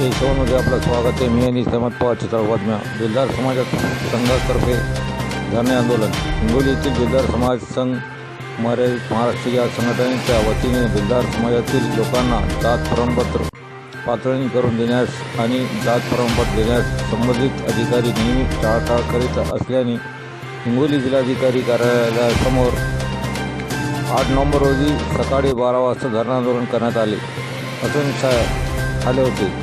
देशवामध्ये आपलं स्वागत आहे. मी आणि समत पवार चित्र बातम्या. बेलदार समाज संघातर्फे धरणे आंदोलन. हिंगोली येथील बेलदार समाज संघ मर्यादित महाराष्ट्र या संघटनेच्या वतीने बेलदार समाजातील लोकांना जात प्रमाणपत्र पातळणी करून देण्यास आणि जात प्रमाणपत्र देण्यास संबंधित अधिकारी नेहमी टाळाटाळ करीत असल्याने हिंगोली जिल्हाधिकारी कार्यालयासमोर 8 नोव्हेंबर रोजी सकाळी 12 वाजता धरणे आंदोलन करण्यात आले होते.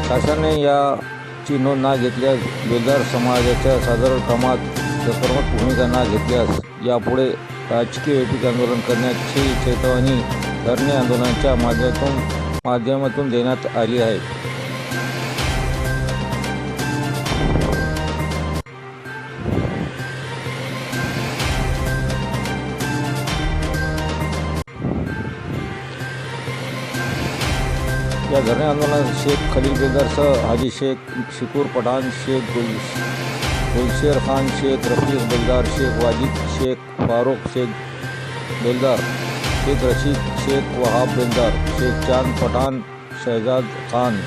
शासनाने याची नोंद न घेतल्यास बेलदार समाजाच्या साधारण कामात सकारात्मक भूमिका न घेतल्यास यापुढे राजकीय वैयक्तिक आंदोलन करण्याची चेतावणी धरणे आंदोलनाच्या माध्यमातून देण्यात आली आहे. या धरणे आंदोलनात शेख खलील बेलदारसह हाजी शेख, शिकूर पठाण, शेख गुलशेर खान, शेख रफीक बेलदार, शेख वाजिद शेख, फारूक शेख बेलदार, शेख रशीद शेख, वहाब बेलदार, शेख चांद पठान, शहजाद खान,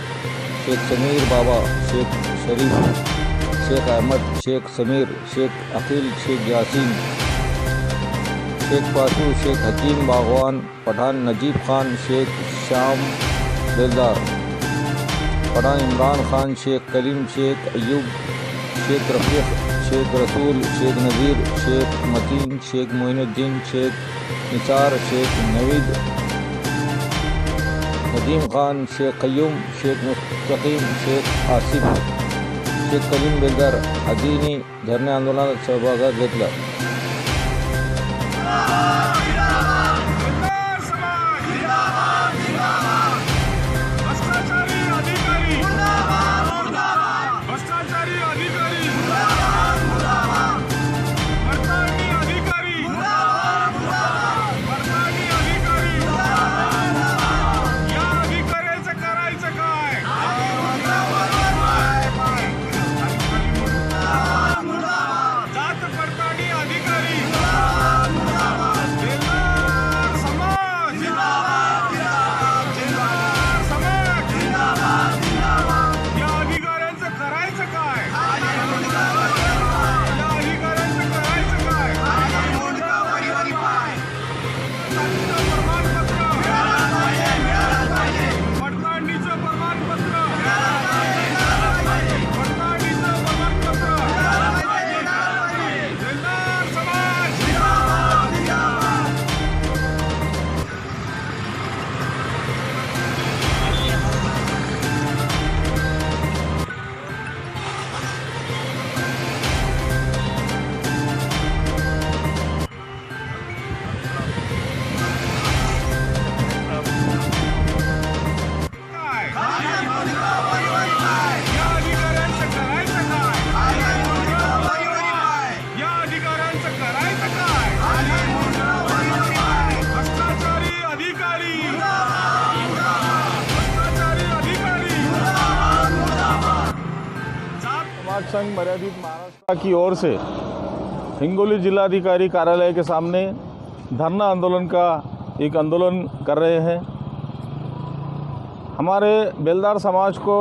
शेख समीर बाबा, शेख शरीफ, शेख अहमद, शेख समीर, शेख अखिल, शेख यासीन, शेख पासू, शेख हकीम बागवान पठान, नजीब खान, शेख शाम बेलदार पठान, इमरान खान, शेख कलीम, शेख अयूब, शेख रफीक, शेख रसूल, शेख नज़ीर, शेख मतीन, शेख मोइनुद्दीन, शेख निसार, शेख नवीद, नदीम खान, शेख कयूम, शेख मुस्तकीम, शेख आसिफ, शेख कलीम बेलदार आदींनी धरणे आंदोलनात सहभाग घेतला. संघ मर्यादित महाराष्ट्र की ओर से हिंगोली जिलाधिकारी कार्यालय के सामने धरना आंदोलन का एक आंदोलन कर रहे हैं. हमारे बेलदार समाज को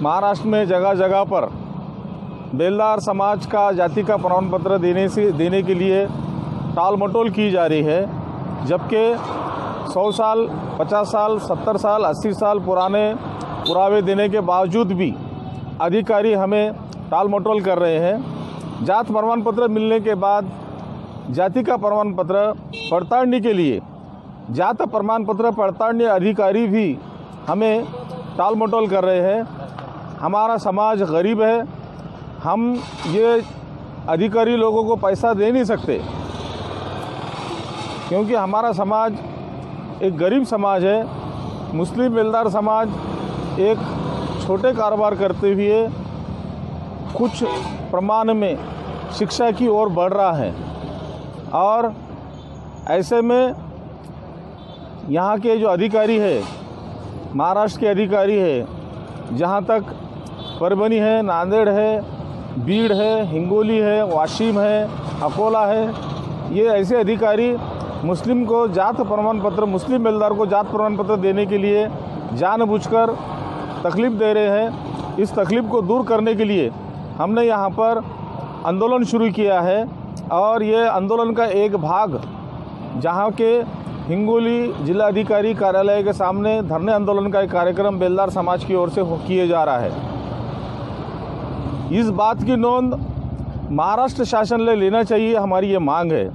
महाराष्ट्र में जगह जगह पर बेलदार समाज का जाति का प्रमाण पत्र देने के लिए टाल मटोल की जा रही है, जबकि 100 साल, 50 साल, 70 साल, 80 साल पुराने पुरावे देने के बावजूद भी अधिकारी हमें टाल मटोल कर रहे हैं. जात प्रमाण पत्र मिलने के बाद जाति का प्रमाण पत्र पड़तालने के लिए जात प्रमाण पत्र पड़तालने अधिकारी भी हमें टाल मटोल कर रहे हैं. हमारा समाज गरीब है, हम ये अधिकारी लोगों को पैसा दे नहीं सकते, क्योंकि हमारा समाज एक गरीब समाज है. मुस्लिम बेलदार समाज एक छोटे कारोबार करते हुए कुछ प्रमाण में शिक्षा की ओर बढ़ रहा है, और ऐसे में यहाँ के जो अधिकारी है, महाराष्ट्र के अधिकारी है, जहाँ तक परभणी है, नांदेड़ है, बीड़ है, हिंगोली है, वाशिम है, अकोला है, ये ऐसे अधिकारी मुस्लिम को जात प्रमाण पत्र, मुस्लिम बेलदार को जात प्रमाण पत्र देने के लिए जानबूझकर तकलीफ़ दे रहे हैं। इस तकलीफ़ को दूर करने के लिए हमने यहाँ पर आंदोलन शुरू किया है और ये आंदोलन का एक भाग जहाँ के हिंगोली जिलाधिकारी कार्यालय के सामने धरने आंदोलन का एक कार्यक्रम बेलदार समाज की ओर से किए जा रहा है। इस बात की नोंद महाराष्ट्र शासन ले लेना चाहिए, हमारी ये मांग है।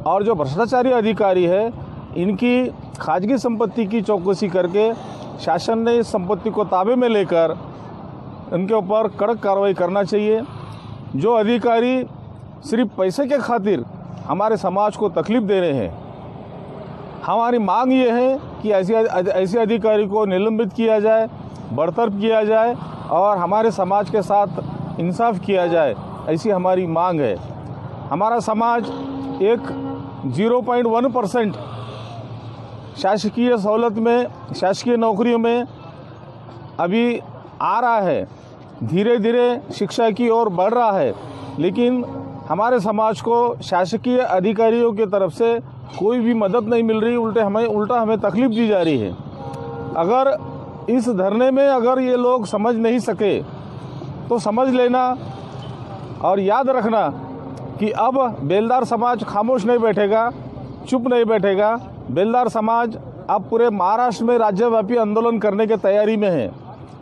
और जो भ्रष्टाचारी अधिकारी है इनकी खाजगी संपत्ति की चौकसी करके शासन ने इस संपत्ति को ताबे में लेकर इनके ऊपर कड़क कार्रवाई करना चाहिए। जो अधिकारी सिर्फ पैसे के खातिर हमारे समाज को तकलीफ़ दे रहे हैं, हमारी मांग ये है कि ऐसे अधिकारी को निलंबित किया जाए, बरतरफ किया जाए और हमारे समाज के साथ इंसाफ किया जाए, ऐसी हमारी मांग है। हमारा समाज एक 0.1% शासकीय सहूलत में, शासकीय नौकरियों में अभी आ रहा है, धीरे धीरे शिक्षा की ओर बढ़ रहा है, लेकिन हमारे समाज को शासकीय अधिकारियों की तरफ से कोई भी मदद नहीं मिल रही, उल्टा हमें तकलीफ़ दी जा रही है। अगर इस धरने में अगर ये लोग समझ नहीं सके तो समझ लेना और याद रखना कि अब बेलदार समाज खामोश नहीं बैठेगा, चुप नहीं बैठेगा। बेलदार समाज अब पूरे महाराष्ट्र में राज्यव्यापी आंदोलन करने की तैयारी में है,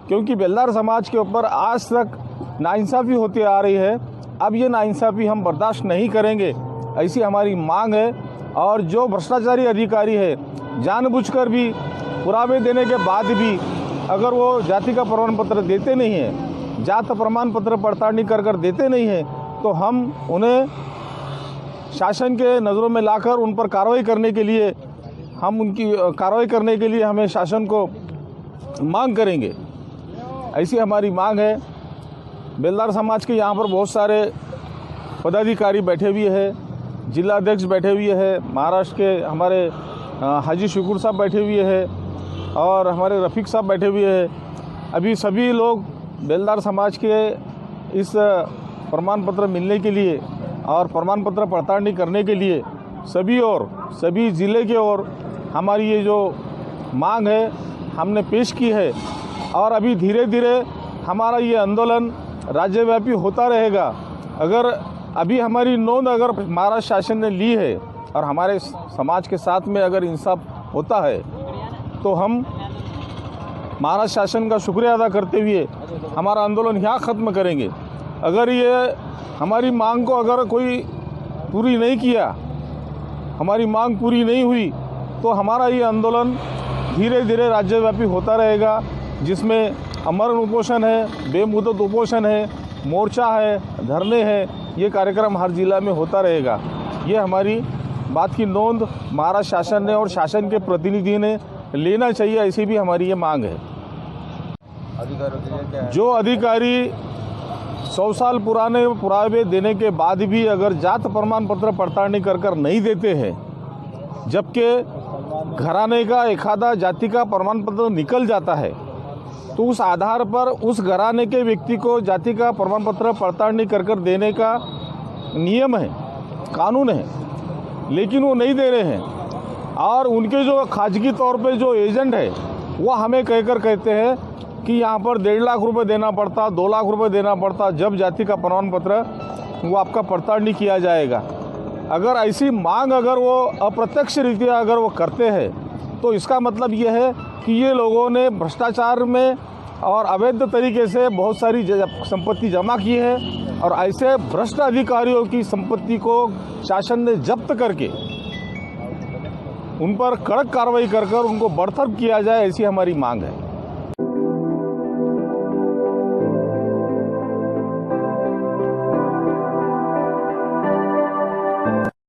क्योंकि बेलदार समाज के ऊपर आज तक नाइंसाफ़ी होती आ रही है। अब ये नाइंसाफ़ी हम बर्दाश्त नहीं करेंगे, ऐसी हमारी मांग है। और जो भ्रष्टाचारी अधिकारी है जानबूझकर भी पुरावे देने के बाद भी अगर वो जाति का प्रमाण पत्र देते नहीं हैं, जात प्रमाण पत्र पड़ताल कर देते नहीं हैं, तो हम उन्हें शासन के नज़रों में लाकर उन पर कार्रवाई करने के लिए हमें शासन को मांग करेंगे, ऐसी हमारी मांग है। बेलदार समाज के यहाँ पर बहुत सारे पदाधिकारी बैठे हुए हैं, जिलाध्यक्ष बैठे हुए हैं, महाराष्ट्र के हमारे हाजी शिकूर साहब बैठे हुए हैं और हमारे रफ़ीक साहब बैठे हुए हैं। अभी सभी लोग बेलदार समाज के इस प्रमाण पत्र मिलने के लिए और प्रमाण पत्र पड़ताल करने के लिए सभी ज़िले के ओर हमारी ये जो मांग है हमने पेश की है। और अभी धीरे धीरे हमारा ये आंदोलन राज्यव्यापी होता रहेगा। अगर अभी हमारी नोंद अगर महाराष्ट्र शासन ने ली है और हमारे समाज के साथ में अगर इंसाफ होता है तो हम महाराष्ट्र शासन का शुक्रिया अदा करते हुए हमारा आंदोलन यहाँ ख़त्म करेंगे। अगर ये हमारी मांग को अगर कोई पूरी नहीं किया, हमारी मांग पूरी नहीं हुई, तो हमारा ये आंदोलन धीरे धीरे राज्यव्यापी होता रहेगा, जिसमें अमरण उपोषण है, बेमुदत उपोषण है, मोर्चा है, धरने हैं। ये कार्यक्रम हर जिला में होता रहेगा। ये हमारी बात की नोंद महाराष्ट्र शासन ने और शासन के प्रतिनिधि ने लेना चाहिए, ऐसी भी हमारी ये मांग है। अधिकारियों के लिए क्या है? जो अधिकारी 100 साल पुराने पुरावे देने के बाद भी अगर जात प्रमाण पत्र पड़ताल कर नहीं देते हैं, जबकि घराने का एखादा जाति का प्रमाण पत्र निकल जाता है, तो उस आधार पर उस घराने के व्यक्ति को जाति का प्रमाण पत्र पड़ताल कर देने का नियम है, कानून है, लेकिन वो नहीं दे रहे हैं। और उनके जो खाजगी तौर पे जो एजेंट है वो हमें कहते हैं कि यहाँ पर 1.5 लाख रुपए देना पड़ता, 2 लाख रुपए देना पड़ता, जब जाति का प्रमाण पत्र वो आपका पड़ताल नहीं किया जाएगा। अगर ऐसी मांग अगर वो अप्रत्यक्ष रीत्या अगर वो करते हैं तो इसका मतलब ये है कि ये लोगों ने भ्रष्टाचार में और अवैध तरीके से बहुत सारी संपत्ति जमा की है और ऐसे भ्रष्ट अधिकारियों की संपत्ति को शासन ने जब्त करके उन पर कड़क कार्रवाई कर उनको बरतरफ किया जाए, ऐसी हमारी मांग है।